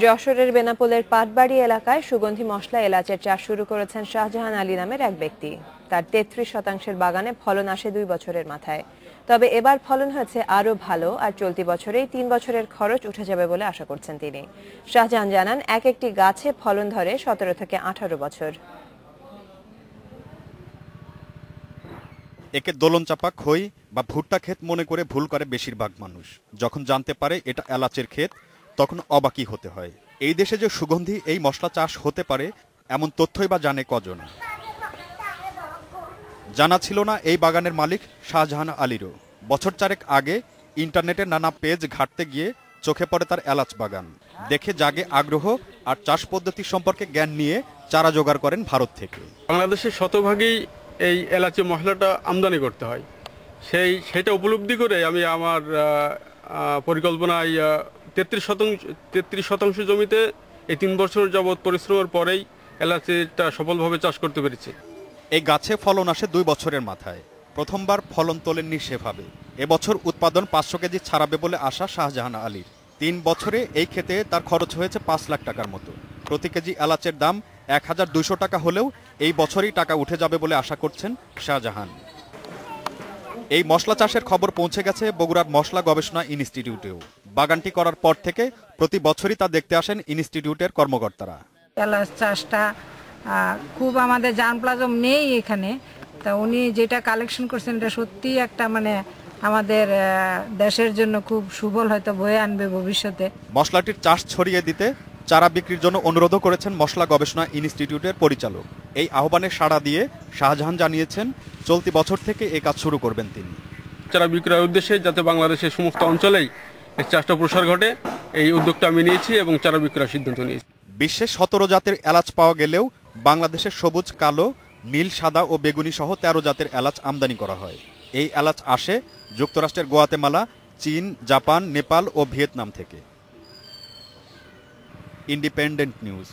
যশোরের বেনাপোলের পাটবাড়ি এলাকায় সুগন্ধি মশলা এলাচের চাষ শুরু করেছেন শাহজাহান আলী নামের এক ব্যক্তি। তার ৩৩% বাগানে ফলন আসে ২ বছরের মাথায়। তবে এবার ফলন হয়েছে আরও ভালো, আর চলতি বছরেই ৩ বছরের খরচ উঠে যাবে বলে আশা করছেন তিনি। শাহজাহান জানান, এক একটি গাছে ফলন ধরে ১৭ থেকে ১৮ বছর। একে দোলনচাপা খই বা ভুট্টা ক্ষেত মনে করে ভুল করে বেশিরভাগ মানুষ। যখন জানতে পারে এটা এলাচের ক্ষেত, তখন অবাকই হতে হয়। এই দেশে যে সুগন্ধি এই মশলা চাষ হতে পারে, এমন তথ্যই বা জানে কজন। জানা ছিল না এই বাগানের মালিক শাহজাহান আলীরও। বছর চারেক আগে ইন্টারনেটের নানা পেজ ঘাঁটতে গিয়ে চোখে পড়ে তার এলাচ বাগান। দেখে জাগে আগ্রহ, আর চাষ পদ্ধতি সম্পর্কে জ্ঞান নিয়ে চারা জোগাড় করেন ভারত থেকে। বাংলাদেশের শতভাগই এই এলাচি মশলাটা আমদানি করতে হয়। সেটা উপলব্ধি করে আমি আমার পরিকল্পনায় ৩৩% জমিতে এই ৩ বছর যাবৎ পরিশ্রমের পরেই এলাচিটা সফলভাবে চাষ করতে পেরেছি। এই গাছে ফলন আসে ২ বছরের মাথায়। প্রথমবার ফলন তোলেননি সেভাবে। এবছর উৎপাদন ৫০০ কেজি ছাড়াবে বলে আশা শাহজাহান আলীর। ৩ বছরে এই ক্ষেতে তার খরচ হয়েছে ৫ লাখ টাকার মতো। প্রতি কেজি এলাচের দাম ১,২০০ টাকা হলেও এই বছরই টাকা উঠে যাবে বলে আশা করছেন শাহজাহান। এই মশলা চাষের খবর পৌঁছে গেছে বগুড়ার মশলা গবেষণা ইনস্টিটিউটেও। বাগানটি করার পর থেকে প্রতি বছরই তা দেখতে আসেন ইনস্টিটিউটের কর্মকর্তারা। এলাচ চাষটা খুব আমাদের জার্মপ্লাজম নেই এখানে, তা উনি যেটা কালেকশন করছেন এটা সত্যি একটা আমাদের দেশের জন্য খুব সুফল হয়তো বয়ে আনবে ভবিষ্যতে। মশলাটির চাষ ছড়িয়ে দিতে চারা বিক্রির জন্য অনুরোধও করেছেন মশলা গবেষণা ইনস্টিটিউটের পরিচালক। এই আহ্বানে সাড়া দিয়ে শাহজাহান জানিয়েছেন, চলতি বছর থেকে এই কাজ শুরু করবেন তিনি। চারা বিক্রয়ের উদ্দেশ্যে যাতে বাংলাদেশের সমস্ত অঞ্চলেই এই চাষটা প্রসার ঘটে, এই উদ্যোগটা আমি নিয়েছি এবং চারা বিক্রয়ের সিদ্ধান্ত নিয়েছি। বিশ্বে ১৭ জাতের এলাচ পাওয়া গেলেও বাংলাদেশের সবুজ, কালো, নীল, সাদা ও বেগুনি সহ ১৩ জাতের এলাচ আমদানি করা হয়। এই এলাচ আসে যুক্তরাষ্ট্রের গুয়াতেমালা, চীন, জাপান, নেপাল ও ভিয়েতনাম থেকে। Independent news.